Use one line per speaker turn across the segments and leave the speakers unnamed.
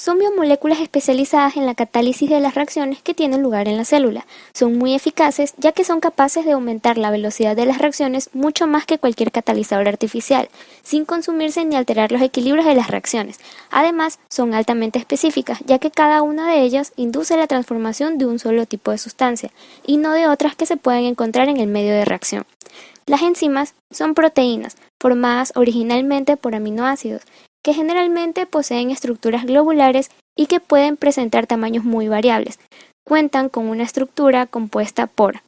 son biomoléculas especializadas en la catálisis de las reacciones que tienen lugar en la célula. Son muy eficaces ya que son capaces de aumentar la velocidad de las reacciones mucho más que cualquier catalizador artificial, sin consumirse ni alterar los equilibrios de las reacciones. Además, son altamente específicas ya que cada una de ellas induce la transformación de un solo tipo de sustancia y no de otras que se pueden encontrar en el medio de reacción. Las enzimas son proteínas formadas originalmente por aminoácidos que generalmente poseen estructuras globulares y que pueden presentar tamaños muy variables. Cuentan con una estructura compuesta por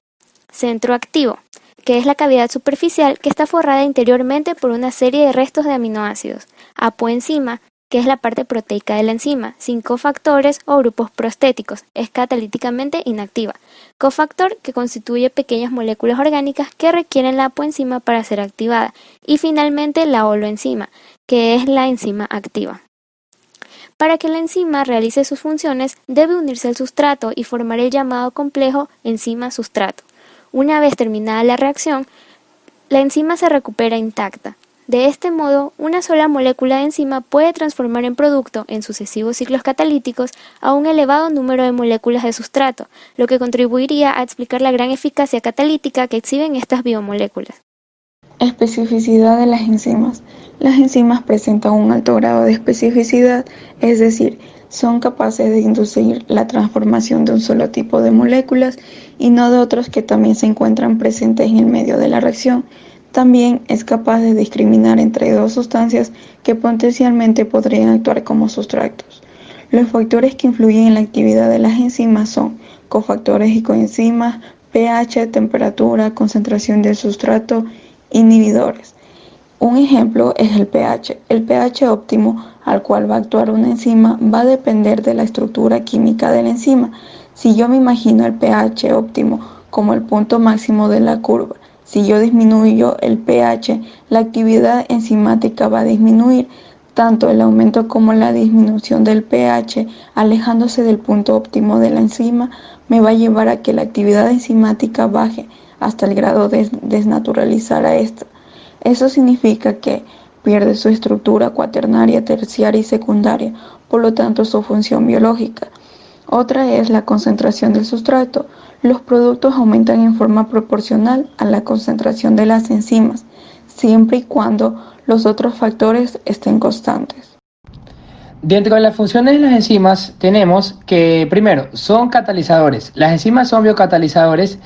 centro activo, que es la cavidad superficial que está forrada interiormente por una serie de restos de aminoácidos, apoenzima, que es la parte proteica de la enzima, sin cofactores o grupos prostéticos, es catalíticamente inactiva, cofactor, que constituye pequeñas moléculas orgánicas que requieren la apoenzima para ser activada, y finalmente la holoenzima, que es la enzima activa. Para que la enzima realice sus funciones, debe unirse al sustrato y formar el llamado complejo enzima-sustrato. Una vez terminada la reacción, la enzima se recupera intacta. De este modo, una sola molécula de enzima puede transformar en producto, en sucesivos ciclos catalíticos, a un elevado número de moléculas de sustrato, lo que contribuiría a explicar la gran eficacia catalítica que exhiben estas biomoléculas.
Especificidad de las enzimas. Las enzimas presentan un alto grado de especificidad, es decir, son capaces de inducir la transformación de un solo tipo de moléculas y no de otros que también se encuentran presentes en el medio de la reacción. También es capaz de discriminar entre dos sustancias que potencialmente podrían actuar como sustratos. Los factores que influyen en la actividad de las enzimas son cofactores y coenzimas, pH, temperatura, concentración del sustrato, inhibidores. Un ejemplo es el pH. El pH óptimo al cual va a actuar una enzima va a depender de la estructura química de la enzima. Si yo me imagino el pH óptimo como el punto máximo de la curva, si yo disminuyo el pH, la actividad enzimática va a disminuir. Tanto el aumento como la disminución del pH, alejándose del punto óptimo de la enzima, me va a llevar a que la actividad enzimática baje hasta el grado de desnaturalizar a esta. Eso significa que pierde su estructura cuaternaria, terciaria y secundaria, por lo tanto su función biológica. Otra es la concentración del sustrato. Los productos aumentan en forma proporcional a la concentración de las enzimas, siempre y cuando los otros factores estén constantes.
Dentro de las funciones de las enzimas tenemos que, primero, son catalizadores. Las enzimas son biocatalizadores,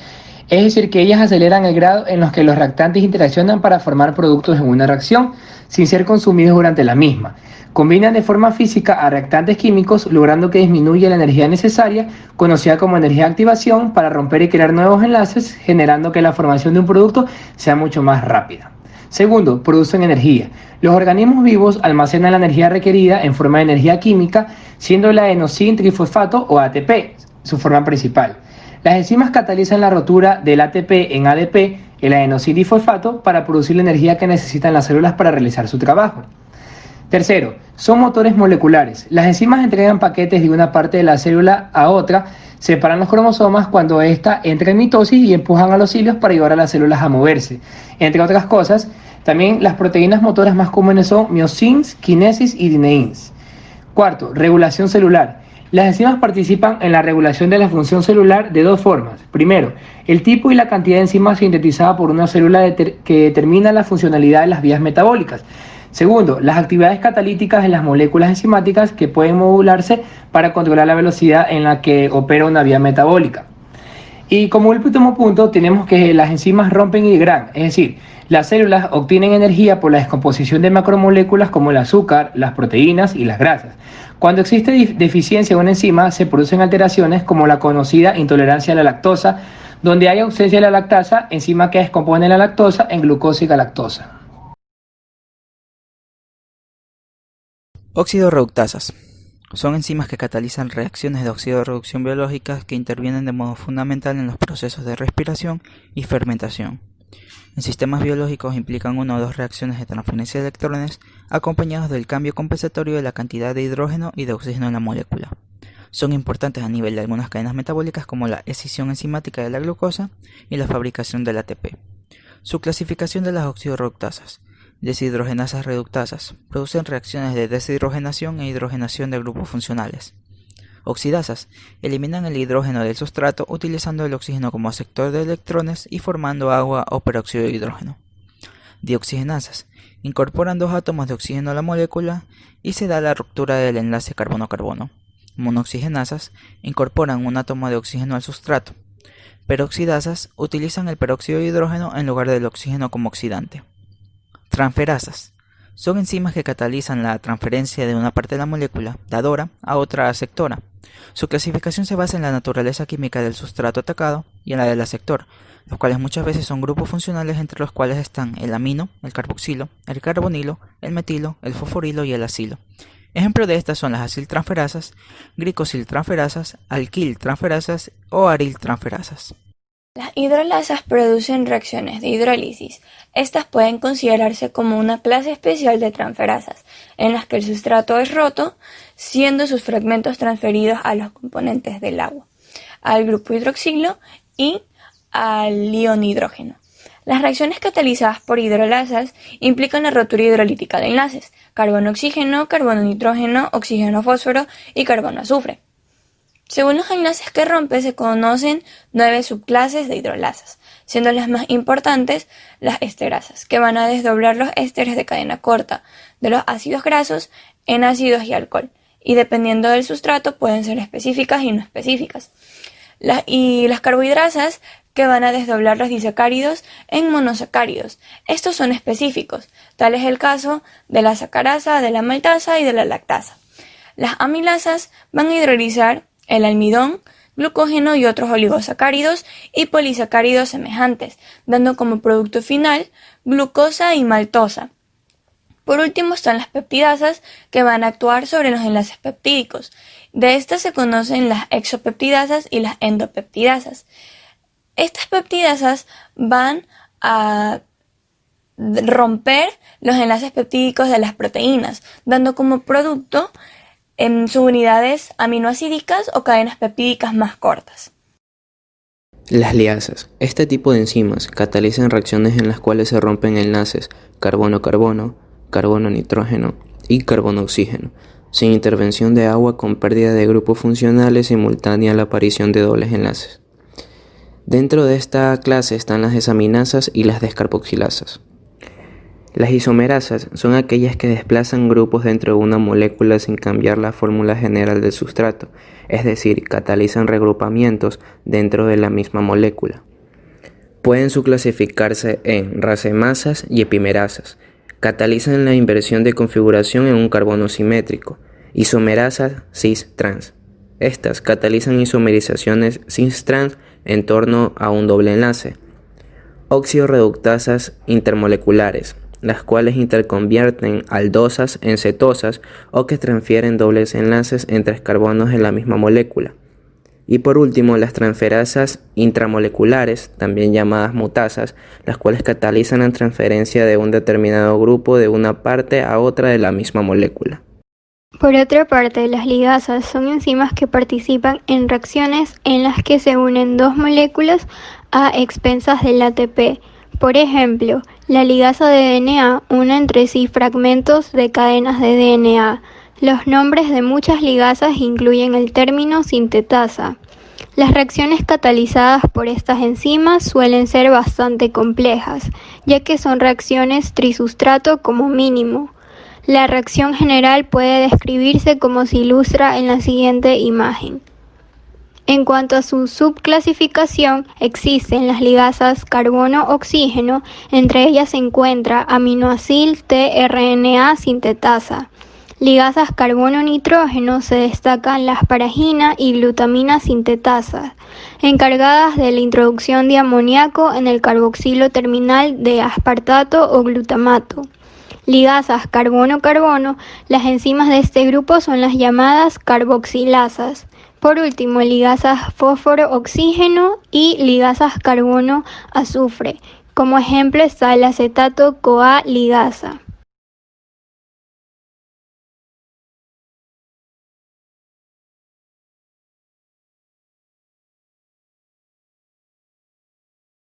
es decir, que ellas aceleran el grado en los que los reactantes interaccionan para formar productos en una reacción, sin ser consumidos durante la misma. Combinan de forma física a reactantes químicos, logrando que disminuya la energía necesaria, conocida como energía de activación, para romper y crear nuevos enlaces, generando que la formación de un producto sea mucho más rápida. Segundo, producen energía. Los organismos vivos almacenan la energía requerida en forma de energía química, siendo la adenosín-trifosfato o ATP su forma principal. Las enzimas catalizan la rotura del ATP en ADP, el adenosín-trifosfato, para producir la energía que necesitan las células para realizar su trabajo. Tercero, son motores moleculares. Las enzimas entregan paquetes de una parte de la célula a otra, separan los cromosomas cuando ésta entra en mitosis y empujan a los cilios para ayudar a las células a moverse. Entre otras cosas, también las proteínas motoras más comunes son miosins, kinesis y dineins. Cuarto, regulación celular. Las enzimas participan en la regulación de la función celular de dos formas. Primero, el tipo y la cantidad de enzimas sintetizada por una célula que determina la funcionalidad de las vías metabólicas. Segundo, las actividades catalíticas en las moléculas enzimáticas que pueden modularse para controlar la velocidad en la que opera una vía metabólica. Y como último punto, tenemos que las enzimas rompen y degradan, es decir, las células obtienen energía por la descomposición de macromoléculas como el azúcar, las proteínas y las grasas. Cuando existe deficiencia de una enzima, se producen alteraciones como la conocida intolerancia a la lactosa, donde hay ausencia de la lactasa, enzima que descompone la lactosa en glucosa y galactosa.
Oxidorreductasas. Son enzimas que catalizan reacciones de oxidorreducción biológicas que intervienen de modo fundamental en los procesos de respiración y fermentación. En sistemas biológicos implican una o dos reacciones de transferencia de electrones acompañados del cambio compensatorio de la cantidad de hidrógeno y de oxígeno en la molécula. Son importantes a nivel de algunas cadenas metabólicas como la escisión enzimática de la glucosa y la fabricación del ATP. Su clasificación de las oxidorreductasas. Deshidrogenasas reductasas producen reacciones de deshidrogenación e hidrogenación de grupos funcionales. Oxidasas eliminan el hidrógeno del sustrato utilizando el oxígeno como aceptor de electrones y formando agua o peróxido de hidrógeno. Dioxigenasas incorporan dos átomos de oxígeno a la molécula y se da la ruptura del enlace carbono-carbono. Monoxigenasas incorporan un átomo de oxígeno al sustrato. Peroxidasas utilizan el peróxido de hidrógeno en lugar del oxígeno como oxidante. Transferasas son enzimas que catalizan la transferencia de una parte de la molécula dadora a otra aceptora. Su clasificación se basa en la naturaleza química del sustrato atacado y en la del aceptor, los cuales muchas veces son grupos funcionales entre los cuales están el amino, el carboxilo, el carbonilo, el metilo, el fosforilo y el acilo. Ejemplo de estas son las aciltransferasas, glicosiltransferasas, alquiltransferasas o ariltransferasas.
Las hidrolasas producen reacciones de hidrólisis. Estas pueden considerarse como una clase especial de transferasas, en las que el sustrato es roto, siendo sus fragmentos transferidos a los componentes del agua, al grupo hidroxilo y al ion hidrógeno. Las reacciones catalizadas por hidrolasas implican la rotura hidrolítica de enlaces: carbono-oxígeno, carbono-nitrógeno, oxígeno-fósforo y carbono-azufre. Según los enlaces que rompe, se conocen 9 subclases de hidrolasas, siendo las más importantes las esterasas, que van a desdoblar los ésteres de cadena corta de los ácidos grasos en ácidos y alcohol, y dependiendo del sustrato pueden ser específicas y no específicas. Las carbohidrasas, que van a desdoblar los disacáridos en monosacáridos. Estos son específicos, tal es el caso de la sacarasa, de la maltasa y de la lactasa. Las amilasas van a hidrolizar el almidón, glucógeno y otros oligosacáridos y polisacáridos semejantes, dando como producto final glucosa y maltosa. Por último están las peptidasas, que van a actuar sobre los enlaces peptídicos. De estas se conocen las exopeptidasas y las endopeptidasas. Estas peptidasas van a romper los enlaces peptídicos de las proteínas, dando como producto en subunidades aminoacídicas o cadenas peptídicas más cortas.
Las liasas. Este tipo de enzimas catalizan reacciones en las cuales se rompen enlaces carbono-carbono, carbono-nitrógeno y carbono-oxígeno, sin intervención de agua, con pérdida de grupos funcionales simultánea a la aparición de dobles enlaces. Dentro de esta clase están las desaminasas y las descarboxilasas. Las isomerasas son aquellas que desplazan grupos dentro de una molécula sin cambiar la fórmula general del sustrato, es decir, catalizan regrupamientos dentro de la misma molécula. Pueden subclasificarse en racemasas y epimerasas. Catalizan la inversión de configuración en un carbono simétrico. Isomerasas cis-trans. Estas catalizan isomerizaciones cis-trans en torno a un doble enlace. Oxidorreductasas intermoleculares, las cuales interconvierten aldosas en cetosas o que transfieren dobles enlaces entre carbonos en la misma molécula. Y por último, las transferasas intramoleculares, también llamadas mutasas, las cuales catalizan la transferencia de un determinado grupo de una parte a otra de la misma molécula.
Por otra parte, las ligasas son enzimas que participan en reacciones en las que se unen dos moléculas a expensas del ATP. Por ejemplo, la ligasa de DNA une entre sí fragmentos de cadenas de DNA. Los nombres de muchas ligasas incluyen el término sintetasa. Las reacciones catalizadas por estas enzimas suelen ser bastante complejas, ya que son reacciones trisustrato como mínimo. La reacción general puede describirse como se ilustra en la siguiente imagen. En cuanto a su subclasificación, existen las ligasas carbono-oxígeno, entre ellas se encuentra aminoacil tRNA sintetasa. Ligasas carbono-nitrógeno se destacan las paragina y glutamina sintetasa, encargadas de la introducción de amoníaco en el carboxilo terminal de aspartato o glutamato. Ligasas carbono-carbono, las enzimas de este grupo son las llamadas carboxilasas. Por último, ligasas fósforo-oxígeno y ligasas carbono-azufre. Como ejemplo está el acetato-CoA ligasa.